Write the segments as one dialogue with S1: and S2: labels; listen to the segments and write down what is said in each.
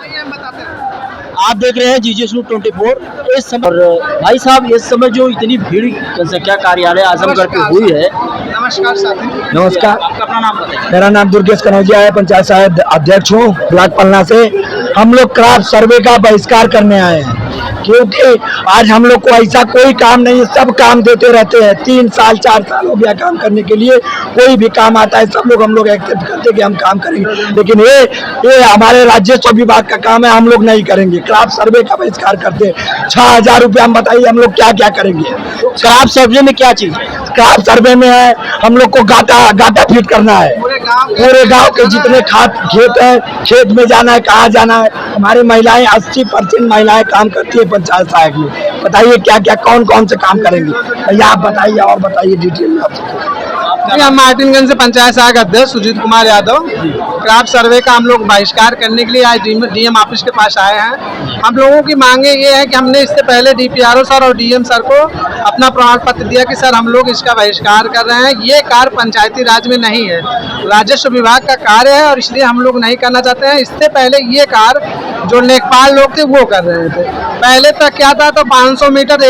S1: आप देख रहे हैं जीजीएस न्यूज़ 24। इस समय और भाई साहब इस समय जो इतनी भीड़ जनसंख्या कार्यालय आजमगढ़ पे हुई है।
S2: नमस्कार साथी।
S1: नमस्कार, अपना नाम बताइए।
S3: मेरा नाम दुर्गेश कनौजिया है, पंचायत सहायक अध्यक्ष हूँ ब्लॉक पलना से। हम लोग क्रॉप सर्वे का बहिष्कार करने आए हैं क्योंकि आज हम लोग को ऐसा कोई काम नहीं है, सब काम देते रहते हैं। 3 साल 4 साल हो गया काम करने के लिए, कोई भी काम आता है सब लोग हम लोग एक्सेप्ट करते कि हम काम करेंगे, लेकिन ये हमारे राजस्व विभाग का काम है, हम लोग नहीं करेंगे। क्रॉप सर्वे का बहिष्कार करते हैं। 6000 रुपया हम बताइए हम लोग क्या क्या करेंगे।
S1: क्रॉप सर्वे में क्या चीज?
S3: क्रॉप सर्वे में है हम लोग को गाटा फिट करना है। पूरे गांव के जितने खेत है, खेत में जाना है, कहाँ जाना है। हमारी महिलाएं 80% महिलाएं काम करती है पंचायत सहायक में। बताइए क्या क्या कौन कौन से काम करेंगे भैया, आप बताइए और बताइए डिटेल में।
S2: हम मार्टिनगंज से पंचायत सहायक अध्यक्ष सुजीत कुमार यादव। क्रॉप सर्वे का हम लोग बहिष्कार करने के लिए आज डीएम ऑफिस के पास आए हैं। हम लोगों की मांगे ये है कि हमने इससे पहले डीपीआरओ सर और डीएम सर को अपना प्रमाण पत्र दिया कि सर हम लोग इसका बहिष्कार कर रहे हैं। ये कार्य पंचायती राज में नहीं है, राजस्व विभाग का कार्य है और इसलिए हम लोग नहीं करना चाहते हैं। इससे पहले ये कार्य जो लेखपाल लोग थे वो कर रहे थे। पहले तक क्या था तो 500 मीटर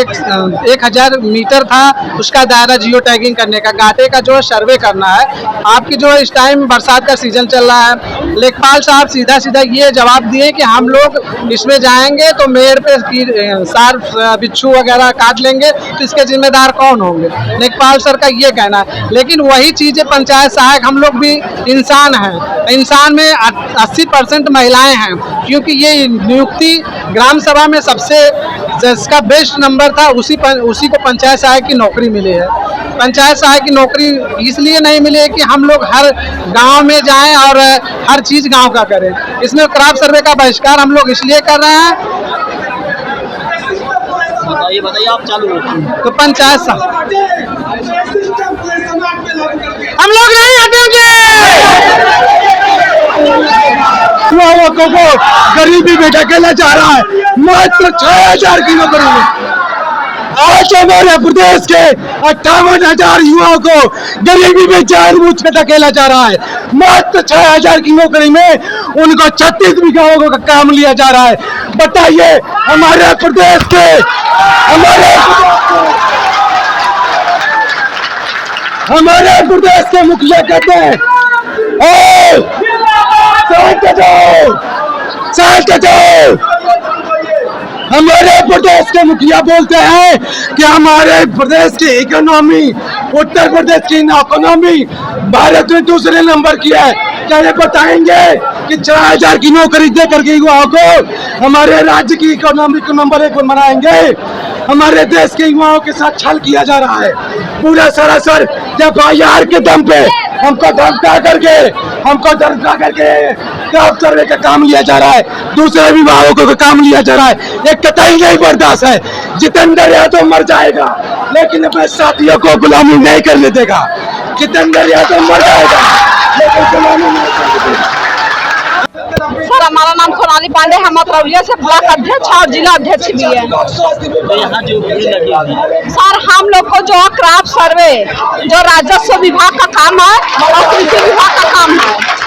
S2: 1000 मीटर था उसका दायरा जियो टैगिंग करने का, गाटे का जो सर्वे करना है। आपकी जो इस टाइम बरसात का सीजन चल रहा है, लेखपाल साहब सीधा सीधा ये जवाब दिए कि हम लोग इसमें जाएंगे तो मेड़ पे सार्फ बिच्छू वगैरह काट लेंगे तो इसके जिम्मेदार कौन होंगे। लेखपाल सर का ये कहना है, लेकिन वही चीज़ें पंचायत सहायक हम लोग भी इंसान हैं। इंसान में 80% महिलाएं हैं क्योंकि ये नियुक्ति ग्राम सभा में सबसे जिसका बेस्ट नंबर था उसी को पंचायत सहायक की नौकरी मिली है। पंचायत सहायक की नौकरी इसलिए नहीं मिली है कि हम लोग हर गांव में जाएं और हर चीज़ गांव का करें। इसमें क्रॉप सर्वे का बहिष्कार हम लोग इसलिए कर रहे हैं।
S1: बताइए आप चालू रखिए।
S2: तो पंचायत हम लोग नहीं हटेंगे।
S3: को गरीबी में ढकेला जा रहा है। मात्र 6000 की नौकरी में आज हमारे प्रदेश के 58,000 युवाओं को गरीबी में जानबूझ के धकेला जा रहा है। मात्र 6000 की नौकरी में उनको 36 बीघाओं का काम लिया जा रहा है। बताइए हमारे प्रदेश के मुखिया कहते हैं हमारे प्रदेश के मुखिया बोलते हैं कि हमारे प्रदेश की इकोनॉमी, उत्तर प्रदेश की इकोनॉमी भारत में दूसरे नंबर की है। क्या ये बताएंगे कि 6000 की नौकरी दे करके युवाओं को हमारे राज्य की इकोनॉमी को नंबर 1 बनाएंगे? हमारे देश के युवाओं के साथ छल किया जा रहा है। पूरा सरासर FIR के दम पे हमको धमका करके क्रॉप सर्वे का काम लिया जा रहा है, दूसरे विभागों का काम लिया जा रहा है। ये कतई नहीं बर्दाश्त है। जितेंद्र यादव मर जाएगा लेकिन अपने साथियों को गुलामी नहीं करने देगा। जितेंद्र यादव मर जाएगा लेकिन गुलामी नहीं करने देगा।
S4: सर हमारा नाम सोनाली पांडे, हम मथुरौलिया से ब्लॉक अध्यक्ष और जिला अध्यक्ष भी है।
S1: यहाँ जो भीड़ लगी है
S4: सर हम लोग को जो क्रॉप सर्वे जो राजस्व विभाग का काम है और कृषि विभाग का काम है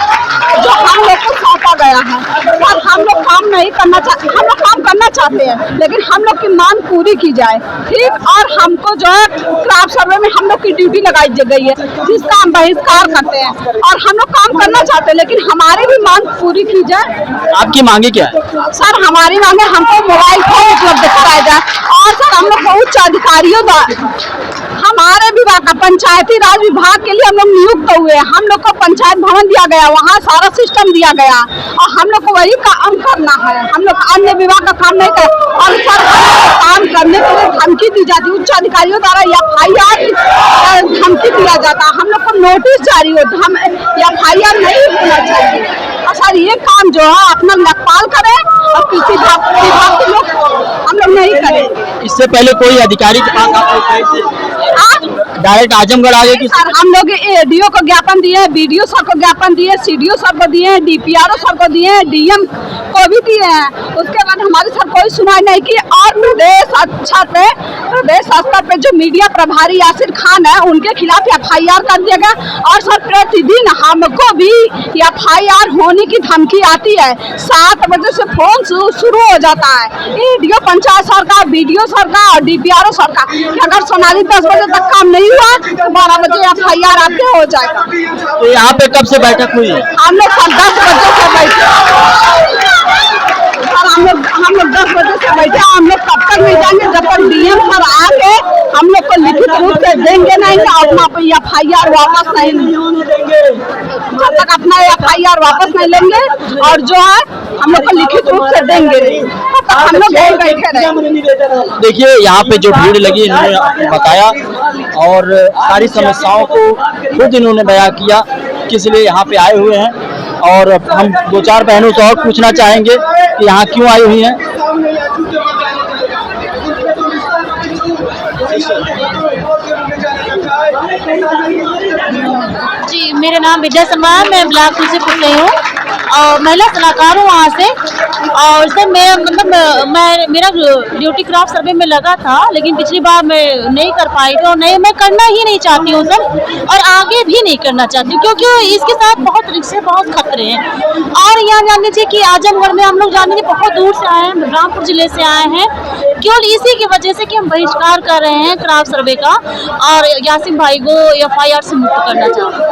S4: जो हम लोग को सौंपा गया है। सर हम लोग काम नहीं करना चाहते, हम लोग काम करना चाहते हैं लेकिन हम लोग की मांग पूरी की जाए, ठीक। और हमको जो है क्रॉप सर्वे में हम लोग की ड्यूटी लगाई गई है जिसका हम बहिष्कार करते हैं और हम लोग काम करना चाहते हैं लेकिन हमारी भी मांग पूरी की जाए।
S1: आपकी मांगे क्या है?
S4: सर हमारी मांगे हमको मोबाइल फोन उपलब्ध कराया जाए और सर हम लोग उच्च अधिकारियों द्वारा हमारे विभाग का पंचायती राज विभाग के लिए हम लोग नियुक्त हुए हैं। हम लोग को पंचायत भवन दिया गया, वहाँ सारा सिस्टम दिया गया और हम लोग को वही काम करना है। हम लोग अन्य विभाग का काम नहीं कर और सर काम करने के लिए धमकी दी जाती है उच्च अधिकारियों द्वारा। FIR धमकी दिया जाता है, हम लोग को नोटिस जारी हो, हम FIR नहीं होना चाहिए। और सर ये काम जो है अपना लेखपाल करे और किसी विभाग के लोग हम लोग नहीं करें।
S1: इससे पहले कोई अधिकारी के पास आप लोग गए थे? डायरेक्ट आजमगढ़ आ गए कि
S4: सर हम लोग एडीओ को ज्ञापन दिए, बीडीओ सर को ज्ञापन दिए, सीडीओ सर को दिए, डीपीआरओ सर को दिए, डीएम को भी दिए हैं। उसके बाद हमारी सर कोई सुनाई नहीं की। और प्रदेश स्तर पे जो मीडिया प्रभारी यासिर खान है उनके खिलाफ एफआईआर कर दिया गया। और सर प्रतिदिन हमको भी एफआईआर होने की धमकी आती है। 7 बजे से फोन शुरू हो जाता है एडीओ पंचायत सर का, बीडीओ सर का और डीपीआरओ सर का कि अगर सोनाली 10 बजे तक काम नहीं हुआ तो 12 बजे एफआईआर आते हो जाएगा।
S1: तो यहाँ पे कब से बैठक हुई है?
S4: हम लोग कल 10 बजे से बैठे और हम लोग 10 बजे से बैठे। हम लोग तब तक नहीं जाएंगे जब तक डीएम सर आके हम लोग को लिखित रूप से देंगे नहीं तो अपना एफआईआर वापस नहीं देंगे। जब तक अपना एफआईआर वापस नहीं लेंगे और जो है हम लोग को लिखित रूप से देंगे तब तक हम लोग यहीं बैठे रहेंगे।
S1: देखिए यहाँ पे जो भीड़ लगी इन्होंने बताया और सारी समस्याओं को खुद इन्होंने बयां किया किस लिए यहाँ पे आए हुए हैं। और हम 2-4 बहनों से और पूछना चाहेंगे कि यहाँ क्यों आई हुई हैं।
S5: जी, मेरा नाम विद्या शर्मा है, मैं ब्लॉक तुलसीपुर से हूँ और महिला सलाहकार हूँ वहाँ से। और सर मेरा ड्यूटी क्राफ्ट सर्वे में लगा था, लेकिन पिछली बार मैं नहीं कर पाई थी और नहीं मैं करना ही नहीं चाहती हूँ सर, और आगे भी नहीं करना चाहती क्योंकि इसके साथ बहुत रिक्शे बहुत खतरे हैं। और यहाँ जान लीजिए कि आजमगढ़ में हम लोग जान लीजिए बहुत दूर से आए हैं, बलरामपुर जिले से आए हैं, केवल इसी की वजह से कि हम बहिष्कार कर रहे हैं क्राफ्ट सर्वे का और यासिन भाई को एफआईआर से मुक्त करना चाहते हैं।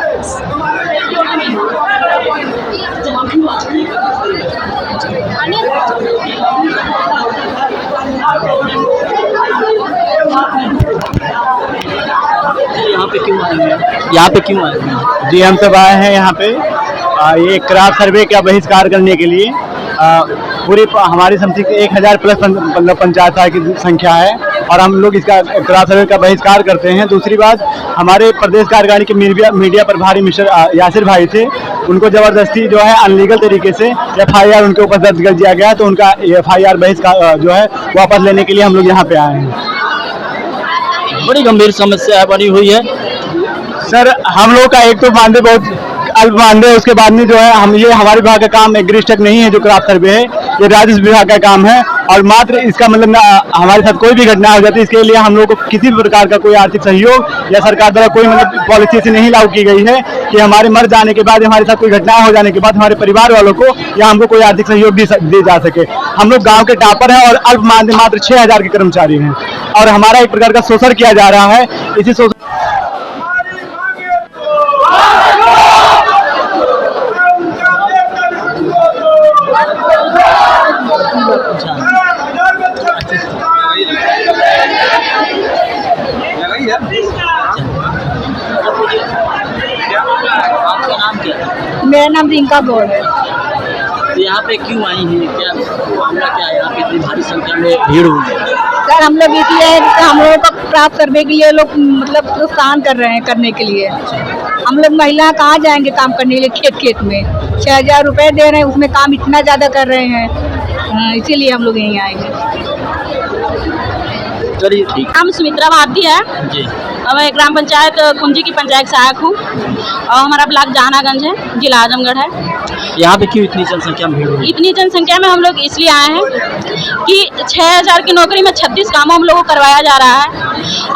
S1: यहाँ पे क्यों आए हैं? यहाँ पे क्यों आए हैं?
S6: जी, हम सब आए हैं यहाँ पे ये क्राफ्ट सर्वे का बहिष्कार करने के लिए। पूरी हमारी समिति के 1000 प्लस पंचायत की संख्या है और हम लोग इसका क्राफ्ट सर्वे का बहिष्कार करते हैं। दूसरी बात, हमारे प्रदेश कार्यकारिणी के मीडिया प्रभारी मिस्टर यासिर भाई थे, उनको ज़बरदस्ती जो है अनलीगल तरीके से एफआईआर उनके ऊपर दर्ज कर दिया गया, तो उनका एफआईआर बहिष्कार जो है वापस लेने के लिए हम लोग यहाँ पे आए हैं।
S1: बड़ी गंभीर समस्या बनी हुई है
S6: सर। हम लोग का एक तो मानदेय बहुत अल्प मानदेय, उसके बाद में जो है हमारे विभाग का काम एग्रीस्टक नहीं है जो क्राफ्ट सर्वे है, ये राजस्व विभाग का काम है। और मात्र इसका मतलब हमारे साथ कोई भी घटना हो जाती है इसके लिए हम लोग को किसी भी प्रकार का कोई आर्थिक सहयोग या सरकार द्वारा कोई मतलब पॉलिसी से नहीं लागू की गई है कि हमारे मर जाने के बाद, हमारे साथ कोई घटना हो जाने के बाद हमारे परिवार वालों को या हमको कोई आर्थिक सहयोग दी जा सके। हम लोग गाँव के टॉपर हैं और अल्प मानदेय मात्र 6000 के कर्मचारी हैं और हमारा एक प्रकार का शोषण किया जा रहा है। इसी शोषण
S1: आपका नाम क्या है?
S4: मेरा नाम रिंका गौड़ है।
S1: तो यहाँ पे क्यों आई हैं? क्या मामला क्या है? यहाँ पे इतनी भारी संख्या में भीड़ हुई है।
S4: सर हम लोग इसलिए हम लोगों को प्राप्त करने के लिए लोग मतलब प्रोत्साहन कर रहे हैं करने के लिए। हम लोग महिला कहाँ जाएंगे काम करने के लिए खेत में 6000 रुपये दे रहे हैं, उसमें काम इतना ज़्यादा कर रहे हैं, इसीलिए हम लोग यहीं आएंगे।
S1: चलिए ठीक।
S5: हम सुमित्रा भारती है
S1: जी।
S5: मैं ग्राम पंचायत कुंजी की पंचायत सहायक हूँ और हमारा ब्लॉक जहानागंज है, जिला आजमगढ़ है।
S1: यहाँ पे क्यों इतनी जनसंख्या में भीड़ हुई?
S5: इतनी जनसंख्या में हम लोग इसलिए आए हैं कि 6000 की नौकरी में 36 कामों हम लोगों को करवाया जा रहा है।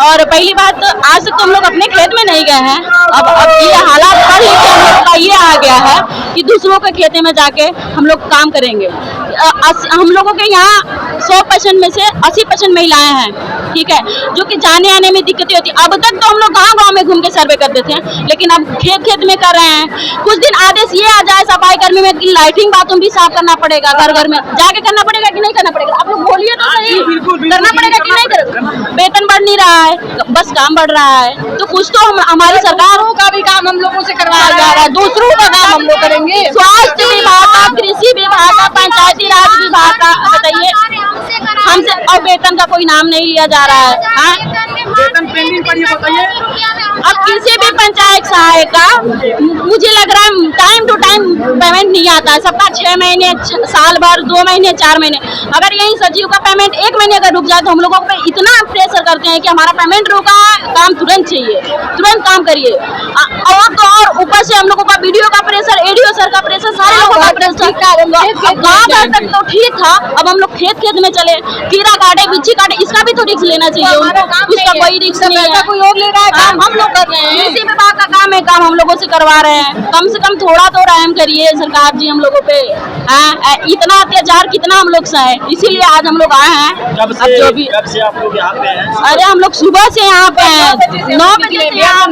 S5: और पहली बात तो आज तक तो हम लोग अपने खेत में नहीं गए हैं, अब ये हालात पढ़ लिख के हम लोग का ये आ गया है कि दूसरों के खेते में जाके हम लोग काम करेंगे। हम लोगों के यहाँ 100% में से 80% महिलाएं हैं, ठीक है, जो कि जाने आने में दिक्कतें होती है। अब तक तो हम लोग गांव-गांव में घूम के सर्वे करते थे, लेकिन अब खेत में कर रहे हैं। कुछ दिन आदेश ये आ जाए सफाई कर्मी में कि लाइटिंग बाथरूम भी साफ करना पड़ेगा, घर में जाके करना पड़ेगा कि नहीं करना पड़ेगा? आप लोग बोलिए तो सही, करना पड़ेगा कि नहीं करेगा? वेतन बढ़ नहीं रहा है, बस काम बढ़ रहा है, तो कुछ तो हमारी सरकारों का भी काम हम लोगों से करवाया जा रहा है, दूसरों का काम हम लोग करेंगे। स्वास्थ्य विभाग का, कृषि विभाग का, पंचायती राज विभाग का, बताइए हमसे, और वेतन का कोई नाम नहीं लिया जा रहा है। वेतन पेंडिंग पर ये बताइए। अब किसी भी पंचायत सहायक का मुझे लग रहा है टाइम टू टाइम पेमेंट नहीं आता है सबका। 6 महीने, साल भर, 2 महीने, 4 महीने। अगर यही सचिव का पेमेंट 1 महीने का रुक जाए तो हम लोगों पे इतना प्रेशर करते हैं कि हमारा पेमेंट रुका है, काम तुरंत चाहिए, तुरंत काम करिए। और ऊपर से हम लोगों का वीडियो का प्रेशर, एडीओ सर का प्रेशर, सारे लोगों का प्रेशर। गाँव घर तक तो ठीक था, अब हम लोग खेत खेत में चले, कीड़ा काटे, बिच्छी काटे, इसका भी तो रिस्क लेना चाहिए उनको। इसका कोई रिस्क नहीं है, कोई और ले रहा है काम, हम लोग कर रहे हैं। कृषि विभाग का काम है, काम हम लोगों से करवा रहे हैं। कम से कम थोड़ा तो रहम करिए सरकार जी हम लोगों पे। इतना अत्याचार कितना हम लोग सहे, इसीलिए आज हम लोग आए हैं।
S1: कब से आप लोग यहाँ पे हैं?
S5: अरे हम लोग सुबह से यहाँ पे हैं, 9 बजे से यहाँ।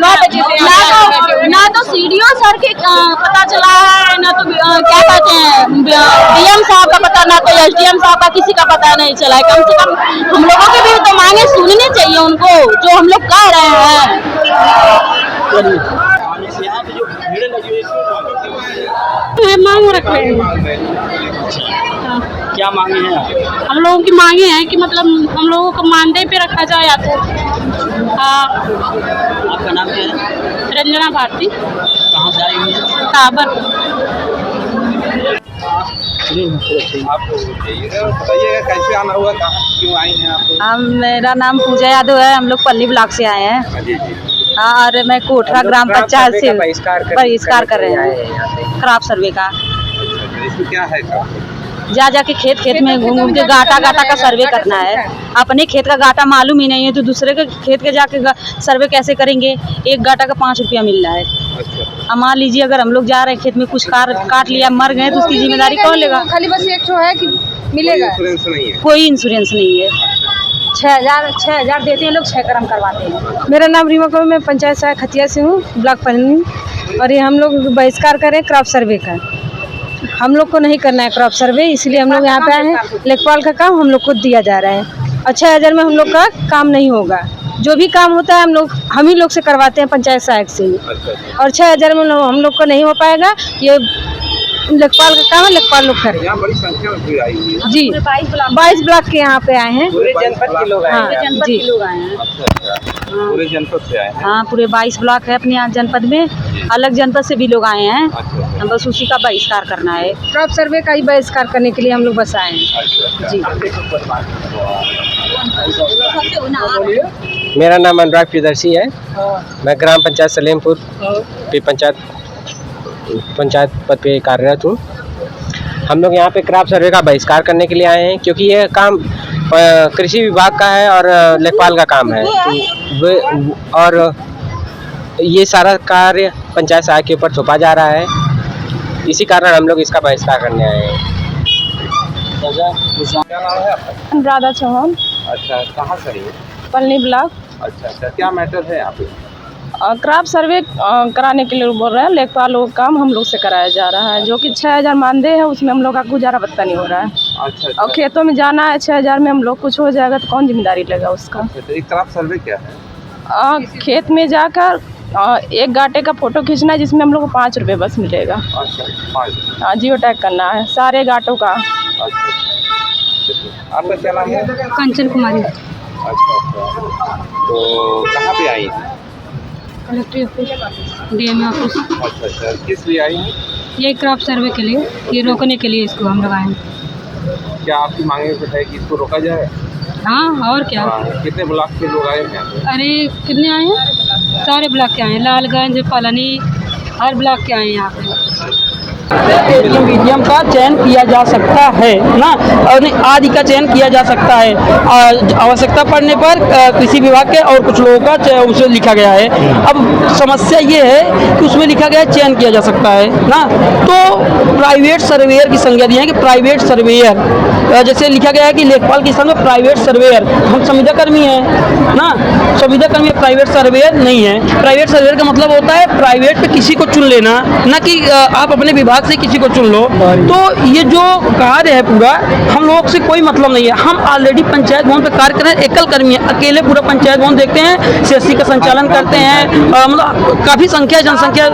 S5: ना तो सीडीओ सर के पता चला है, ना तो क्या कहते हैं डीएम साहब का पता, ना तो एसडीएम साहब का, किसी का पता नहीं चला है। कम से कम हम लोगों के भी तो मांगे सुननी चाहिए उनको, जो हम लोग कह रहे हैं।
S1: यहाँ पे जो भीड़ लगी हुई है
S5: मांग रखे हैं,
S1: क्या मांगे हैं?
S5: हम लोगों की मांगे हैं कि मतलब हम लोगों को मानदेय पे रखा जाए या तो।
S1: आपका नाम क्या है?
S5: रंजना भारती,
S1: कहाँ से आई हुई है?
S5: काबर।
S7: बताइएगा कैसे आना हुआ, कहाँ क्यों आई हैं आप?
S8: मेरा नाम पूजा यादव है, हम लोग पल्ली ब्लॉक से आए हैं।
S7: जी जी।
S8: हाँ, और मैं कोठरा ग्राम पंचायत से बहिष्कार कर रहे हैं क्रॉप सर्वे का।
S7: इसमें क्या है का?
S8: जा जाके खेत खेत में घूम घूम के गाटा गाटा का सर्वे करना है। अपने खेत का गाटा मालूम ही नहीं है तो दूसरे के खेत के जाके सर्वे कैसे करेंगे? एक गाटा का 5 रुपया मिल रहा है। अब मान लीजिए अगर हम लोग जा रहे हैं खेत में, कुछ काट लिया, मर गए, तो उसकी जिम्मेदारी कौन लेगा?
S4: खाली बस एक ठो है कि मिलेगा,
S7: इंश्योरेंस नहीं है।
S8: कोई इंश्योरेंस नहीं है। 6,000 देते हैं लोग, 6 क्रम करवाते हैं।
S9: मेरा नाम रीमा कौर, मैं पंचायत सहायक खतिया से हूँ, ब्लॉक पन्नी। और ये हम लोग बहिष्कार करें क्रॉप सर्वे का। हम लोग को नहीं करना है क्रॉप सर्वे, इसलिए हम लोग यहाँ पे आए हैं। लेखपाल का काम हम लोग को दिया जा रहा है और 6,000 में हम लोग का काम नहीं होगा। जो भी काम होता है हम ही लोग से करवाते हैं, पंचायत सहायक से ही। और 6,000 में हम लोग को नहीं हो पाएगा। ये लेखपाल का काम है, लेखपाल लोग करें।
S7: यहाँ बड़ी संख्या में भीड़ आई हुई है
S9: जी, 22 ब्लॉक के यहाँ पे आए हैं।
S7: पूरे जनपद के लोग आए हैं।
S8: जनपद के लोग आए हैं।
S7: पूरे जनपद से आए हैं।
S8: हाँ, पूरे 22 ब्लॉक है अपने यहाँ जनपद में, अलग जनपद से भी लोग आए हैं। हम बस उसी का बहिष्कार करना है।
S9: क्रॉप सर्वे का ही बहिष्कार करने के लिए हम लोग बस आए हैं। जी।
S10: मेरा नाम अनुराग प्रियदर्शी है, मैं ग्राम पंचायत सलेमपुर पे पंचायत पद पे कार्यरत हूँ। हम लोग यहाँ पे क्रॉप सर्वे का बहिष्कार करने के लिए आए हैं क्योंकि ये काम कृषि विभाग का है और लेखपाल का काम है, और ये सारा कार्य पंचायत सहायक के ऊपर थोपा जा रहा है। इसी कारण हम लोग इसका बहिष्कार करने आए हैं।
S7: क्या नाम है आपका?
S9: अनुराधा चौहान,
S7: अच्छा, कहाँ से है?
S9: पल्ली ब्लॉक।
S7: अच्छा अच्छा, क्या मैटर है यहाँ पे?
S9: क्रॉप सर्वे कराने के लिए बोल रहे हैं। लेखपाल लोग काम हम लोग से कराया जा रहा है, जो कि 6,000 मानदेय है, उसमें हम लोग का गुजारा बत्ता नहीं हो रहा है।
S7: अच्छा।
S9: और खेतों में जाना है, 6,000 में हम लोग कुछ हो जाएगा तो कौन जिम्मेदारी लेगा उसका?
S7: तो एक क्रॉप सर्वे क्या है?
S9: खेत में जाकर एक गाटे का फोटो खींचना है, जिसमें हम लोग को 5 रुपये बस मिलेगा।
S7: अच्छा, 5।
S9: जियो टैग करना है सारे गाटों का।
S7: आपका क्या नाम है?
S9: कंचन कुमारी।
S7: अच्छा, तो कहाँ पे आई?
S9: Collectorate office, DM office.
S7: अच्छा, किस लिए आई हैं?
S9: ये क्रॉप सर्वे के लिए, ये रोकने के लिए इसको हम लोग आए हैं।
S7: क्या आपकी मांगे कुछ है कि इसको रोका जाए?
S9: हाँ, और क्या।
S7: कितने ब्लॉक के लोग आए हैं?
S9: अरे कितने आए हैं? सारे ब्लॉक के आए हैं, लालगंज, पलानी, हर ब्लॉक के आए हैं यहाँ पे।
S1: एटीएम मीडियम का चयन किया जा सकता है ना, और आदि का चयन किया जा सकता है। आवश्यकता पड़ने पर कृषि विभाग के और कुछ लोगों का उसमें लिखा गया है। अब समस्या ये है कि उसमें लिखा गया है चयन किया जा सकता है ना, तो प्राइवेट सर्वेयर की संज्ञा दी है कि प्राइवेट सर्वेयर, जैसे लिखा गया है कि लेखपाल की संज्ञा प्राइवेट सर्वेयर। हम संविदा कर्मी हैं ना, संविदा कर्मी प्राइवेट सर्वेयर नहीं है। प्राइवेट सर्वेयर का मतलब होता है प्राइवेट पे किसी को चुन लेना, ना कि आप अपने विभाग विभाग से किसी को चुन लो, तो ये जो कार्य है पूरा हम लोगों से कोई मतलब नहीं है। हम ऑलरेडी पंचायत भवन पे कार्य कर रहे हैं, एकल कर्मी है, अकेले पूरा पंचायत भवन देखते हैं, सीएससी का संचालन करते हैं। मतलब काफ़ी संख्या जनसंख्या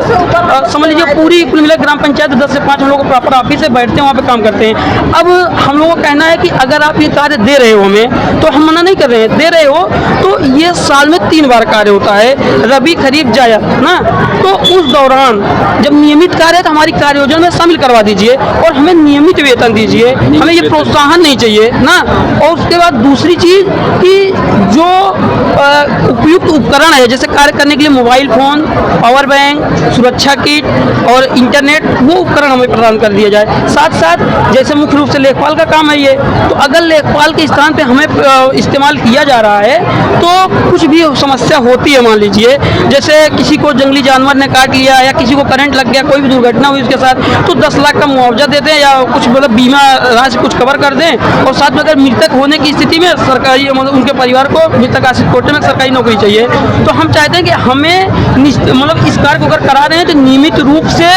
S1: समझ लीजिए पूरी कुल मिला ग्राम पंचायत 10 से 5 हम लोग प्रॉपर ऑफिस से बैठते हैं, वहाँ पे काम करते हैं। अब हम लोगों का कहना है कि अगर आप ये कार्य दे रहे हो हमें, तो हम मना नहीं कर रहे हैं, दे रहे हो तो ये साल में 3 बार कार्य होता है, रबी खरीफ जायद ना। तो उस दौरान जब नियमित कार्य है तो हमारी कार्य योजना में शामिल करवा दीजिए और हमें नियमित वेतन दीजिए, हमें ये प्रोत्साहन नहीं चाहिए ना। और उसके बाद दूसरी चीज़ कि जो उपयुक्त उपकरण है, जैसे कार्य करने के लिए मोबाइल फ़ोन, पावर बैंक, सुरक्षा किट और इंटरनेट, वो उपकरण हमें प्रदान कर दिया जाए। साथ साथ जैसे मुख्य रूप से लेखपाल का काम है ये, तो अगर लेखपाल के स्थान पे हमें इस्तेमाल किया जा रहा है तो कुछ भी समस्या होती है, मान लीजिए जैसे किसी को जंगली जानवर ने काट लिया या किसी को करंट लग गया, कोई भी दुर्घटना हुई उसके साथ, तो 10 लाख का मुआवजा देते हैं या कुछ मतलब बीमा राशि कुछ कवर कर दें। और साथ में अगर मृतक होने की स्थिति में सरकारी मतलब उनके परिवार को मृतक आश्रित कोटे में सरकारी नौकरी चाहिए। तो हम चाहते हैं कि हमें मतलब इस कार्य को अगर करा रहे हैं तो नियमित रूप से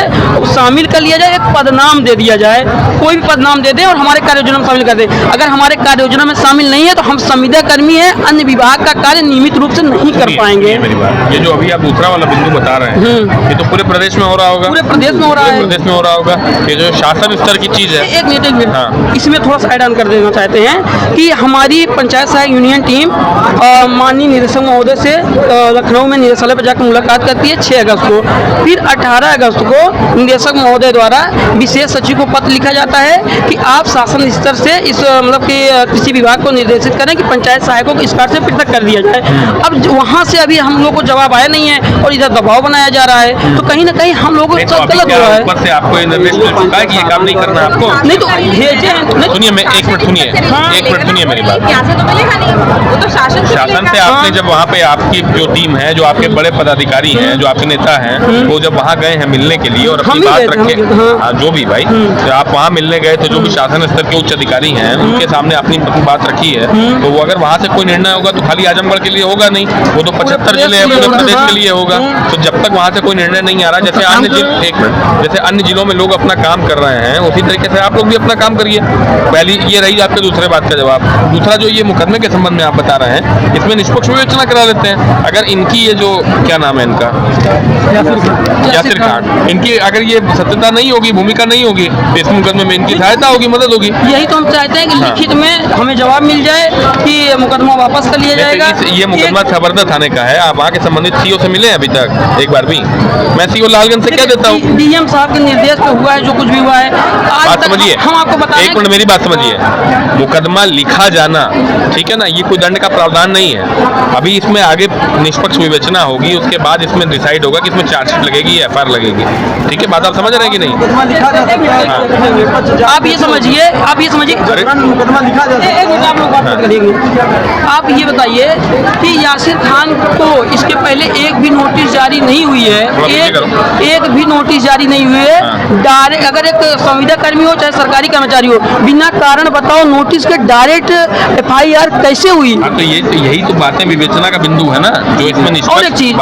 S1: शामिल कर लिया जाए, एक पदनाम दे दिया जाए, कोई भी पदनाम दे दें और हमारे कार्य योजना में शामिल कर दें। अगर हमारे कार्य योजना में शामिल नहीं है तो हम संविदा कर्मी हैं, अन्य विभाग का कार्य नियमित रूप से नहीं कर पाएंगे।
S11: ये जो अभी आप दूसरा वाला बिंदु बता रहे हैं, ये तो पूरे प्रदेश में हो रहा होगा?
S1: पूरे प्रदेश में हो रहा है,
S11: प्रदेश में हो रहा होगा। ये जो शासन स्तर की चीज है,
S1: एक मिनट हाँ। इसमें थोड़ा सा ऐड ऑन कर देना चाहते हैं कि हमारी पंचायत सहायक यूनियन टीम माननीय निदेशक महोदय से लखनऊ में निदेशालय पर जाकर मुलाकात करती है 6 अगस्त को। फिर 18 अगस्त को निदेशक महोदय द्वारा विशेष सचिव को पत्र लिखा जाता है कि आप शासन स्तर से इस मतलब कि कृषि विभाग को निर्देशित करें कि पंचायत सहायकों को इस कार्य से पृथक कर दिया जाए। अब वहाँ से अभी हम लोग को जवाब आया नहीं है और इधर दबाव बनाया जा रहा है, तो कहीं ना कहीं हम लोगों को गलत हो रहा है।
S11: ऊपर से आपको ये निर्देश मिल चुका है कि ये काम नहीं करना आपको?
S1: नहीं तो भेजे।
S11: सुनिए, मैं 1 मिनट सुनिए, 1 मिनट सुनिए मेरी बात।
S4: यहाँ से तो मिलेगा नहीं, वो तो शासन
S11: से आपने जब वहाँ पे आपकी जो टीम है, जो आपके बड़े पदाधिकारी हैं, जो आपके नेता हैं, वो जब वहाँ गए हैं मिलने के लिए और अपनी बात रखे, जो भी भाई तो आप वहाँ मिलने गए थे, जो भी शासन स्तर के उच्च अधिकारी हैं उनके सामने अपनी बात रखी है, तो वो अगर वहाँ से कोई निर्णय होगा तो खाली आजमगढ़ के लिए होगा नहीं, वो तो 75 जिले हैं, पूरे प्रदेश के लिए होगा। तो जब तक वहाँ से कोई निर्णय नहीं आ रहा, जैसे अन्य जिलों में लोग अपना काम कर रहे हैं, उसी तरीके से आप लोग भी अपना काम करिए। पहली ये रही आपके दूसरे बात का जवाब। दूसरा जो ये मुकदमे के संबंध में आप बता रहे हैं, इसमें निष्पक्ष विवेचना करा लेते हैं। अगर इनकी ये जो क्या नाम है इनका, यासिर खान, इनकी अगर ये सत्यता नहीं होगी, भूमिका नहीं होगी, तो इस मुकदमे में इनकी सहायता होगी, मदद होगी।
S1: यही तो हम चाहते हैं कि लिखित में हमें जवाब मिल जाए कि मुकदमा वापस कर लिया जाएगा।
S11: ये मुकदमा छबरदा थाने का है। आप वहाँ के संबंधित सीओ से मिले अभी तक एक बार भी? मैं सीओ लालगंज से क्या देता हूँ,
S1: डीएम साहब के निर्देश पे हुआ है जो कुछ भी हुआ है।
S11: बात समझिए,
S1: हम आपको बताएं,
S11: 1 मिनट मेरी बात समझिए। मुकदमा लिखा जाना, ठीक है ना, ये कोई दंड का प्रावधान नहीं है। अभी इसमें आगे निष्पक्ष विवेचना होगी, उसके बाद इसमें डिसाइड होगा कि इसमें चार्जशीट लगेगी या FIR लगेगी। ठीक है, बात आप समझ रहे हैं कि नहीं?
S1: आप ये समझिए, आप ये बताइए कि यासिर खान को इसके पहले एक भी नोटिस जारी नहीं हुई है, एक भी नोटिस जारी नहीं हुई है। डायरेक्ट अगर एक संविदा कर्मी हो चाहे सरकारी कर्मचारी हो, बिना कारण बताओ नोटिस के डायरेक्ट FIR कैसे हुई?
S11: तो यही तो बातें विवेचना का बिंदु है ना, जो इसमें
S1: और एक चीज,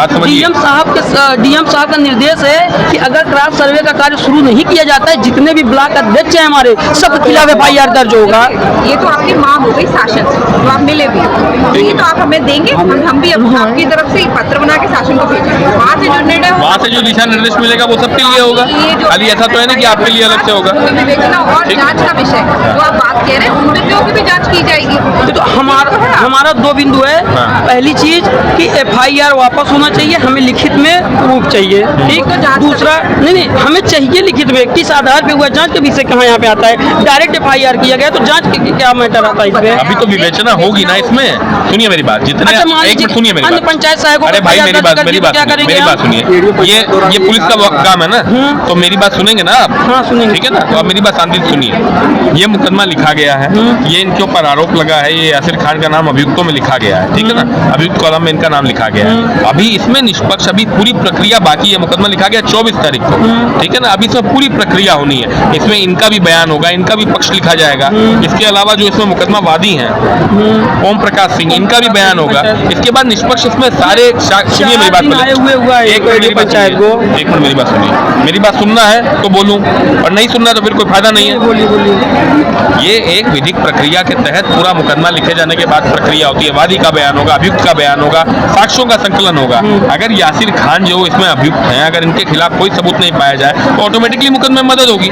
S1: डीएम साहब का निर्देश है कि अगर क्रॉप सर्वे का कार्य शुरू नहीं किया जाता है, जितने भी ब्लॉक अध्यक्ष हैं हमारे, सब खिलाफ FIR दर्ज होगा।
S4: ये तो आपकी मांग हो गई शासन से, तो आप मिले भी, तो ये तो आप हमें देंगे, हम भी आपकी तरफ से पत्र बना के शासन को भेजेंगे। वहाँ से जो निर्णय,
S11: वहाँ से जो दिशा निर्देश मिलेगा वो सबके लिए होगा, खाली ऐसा तो है नहीं कि आपके लिए अलग से होगा।
S4: विवेचना और जांच का विषय जो आप बात कह रहे हैं, उन विषयों की भी जांच की जाएगी।
S1: तो हमारा 2 बिंदु है। पहली चीज कि FIR वापस होना चाहिए, हमें लिखित में प्रूफ चाहिए, ठीक। दूसरा नहीं, हमें चाहिए लिखित में किस आधार पे हुआ, जांच का विषय कहाँ यहाँ पे आता है। डायरेक्ट FIR किया गया तो जांच क्या मैटर आता है इसमें?
S11: अभी तो विवेचना होगी ना इसमें। सुनिए मेरी बात, जितने एक मिनट सुनिए मेरी बात।
S1: पंचायत सहायकों,
S11: अरे भाई मेरी बात सुनिए, ये पुलिस का काम है ना, तो मेरी बात सुनेंगे ना आप?
S1: हाँ सुनेंगे।
S11: ठीक है ना, तो आप मेरी बात शांति से सुनिए। ये मुकदमा लिखा गया है, ये इनके ऊपर आरोप लगा है, ये यासिर खान का नाम अभी अभियुक्तों में लिखा गया है, ठीक है ना, अभियुक्त कॉलम में इनका नाम लिखा गया है। अभी इसमें निष्पक्ष अभी पूरी प्रक्रिया बाकी है, मुकदमा लिखा गया 24 तारीख को, ठीक है ना, अभी इसमें पूरी प्रक्रिया होनी है। इसमें इनका भी बयान होगा, इनका भी पक्ष लिखा जाएगा। इसके अलावा जो इसमें मुकदमा वादी हैं ओम प्रकाश सिंह, इनका भी बयान होगा। इसके बाद निष्पक्ष इसमें सारे सुनिए मेरी बात, एक मिनट मेरी बात सुनिए, मेरी बात सुनना है तो बोलूं और नहीं सुनना तो फिर कोई फायदा नहीं है। ये एक विधिक प्रक्रिया के तहत पूरा मुकदमा लिखे जाने के बाद प्रक्रिया होती है। वादी का बयान होगा, अभियुक्त का बयान होगा, साक्ष्यों का संकलन होगा। अगर यासिर खान जो इसमें अभियुक्त हैं, अगर इनके खिलाफ कोई सबूत नहीं पाया जाए तो ऑटोमेटिकली मुकदमे में मदद होगी।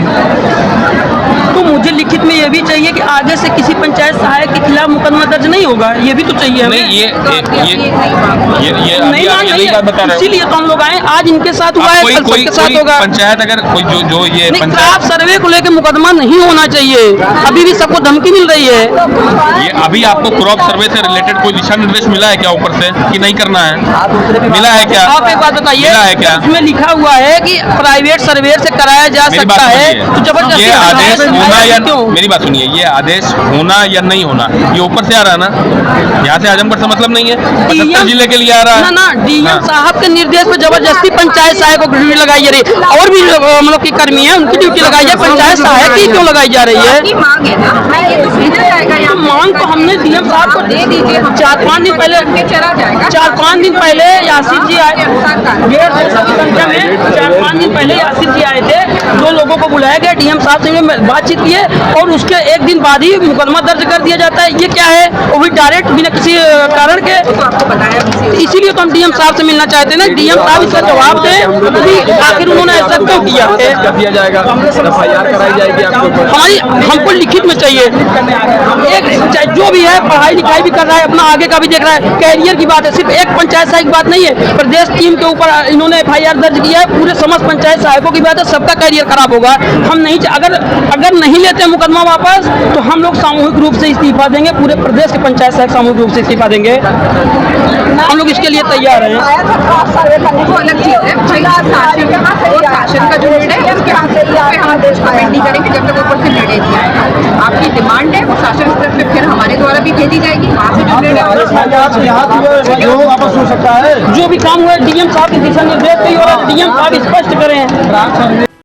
S12: तो मुझे लिखित में ये भी चाहिए कि आगे से किसी पंचायत सहायक के खिलाफ मुकदमा दर्ज नहीं होगा, ये भी तो चाहिए।
S11: नहीं, ये
S12: इसीलिए तो हम लोग आए, आज इनके साथ हुआ है, कल सबके साथ होगा।
S11: पंचायत अगर कोई जो ये
S12: क्राप सर्वे को लेकर मुकदमा नहीं होना चाहिए, अभी भी सबको धमकी मिल रही है।
S11: ये अभी आपको क्रॉप सर्वे से रिलेटेड कोई दिशा निर्देश मिला है क्या ऊपर से कि नहीं करना है? मिला है क्या?
S12: आप एक बात बताइए,
S11: मिला है क्या?
S12: उसमें लिखा हुआ है कि प्राइवेट सर्वे से कराया जा सकता है, तो जबरदस्ती
S11: ये आदेश होना या मेरी बात सुनिए, ये आदेश होना या नहीं होना ये ऊपर से आ रहा है ना, यहाँ से आजमगढ़ से मतलब नहीं है, 75 जिले के लिए आ रहा है
S12: ना। डीएम साहब के निर्देश पर जबरदस्ती पंचायत सहायक को ड्यूटी लगाई जा रही है, और भी हम लोग की कर्मी है उनकी ड्यूटी लगाई जाए, पंचायत सहायक की क्यों लगाई जा रही है? मांग तो हमने डीएम साहब को दे दीजिए। 4-5 दिन पहले यासिर जी आए, 150 की संख्या में 4-5 दिन पहले यासिर जी आए थे, 2 लोगों को बुलाया गया, डीएम साहब से बातचीत की और उसके एक दिन बाद ही मुकदमा दर्ज कर दिया जाता है। ये क्या है? वो भी डायरेक्ट बिना किसी कारण के। इसीलिए तो हम डीएम साहब से मिलना चाहते हैं ना, डीएम साहब इसका जवाब दें, आखिर उन्होंने ऐसा क्यों किया है?
S7: दिया जाएगा, एफआईआर कराई जाएगी
S12: हमारी हमको लिखित में चाहिए। एक जो भी है पढ़ाई लिखाई भी कर रहा है, अपना आगे का भी देख रहा है, कैरियर की बात है, सिर्फ एक पंचायत सहायक की बात नहीं है, प्रदेश टीम के ऊपर इन्होंने एफआईआर दर्ज किया है, पूरे समस्त पंचायत सहायकों की बात है, सबका कैरियर खराब होगा। हम नहीं, अगर नहीं लेते मुकदमा वापस तो हम लोग सामूहिक रूप से इस्तीफा देंगे, पूरे प्रदेश के पंचायत सहायक सामूहिक रूप से इस्तीफा देंगे। हम लोग इसके लिए तैयार हैं।
S4: अलग चीज है, शासन का जो निर्णय है उसके हम कमेंट नहीं करेंगे जब तक ऊपर से निर्णय दिया है। आपकी डिमांड है वो शासन स्तर पे फिर हमारे द्वारा भी भेजी जाएगी, वहाँ से जो निर्णय
S12: जो भी काम हुआ डीएम साहब के दिशा निर्देश पे हो रहा है, डीएम साहब स्पष्ट करें।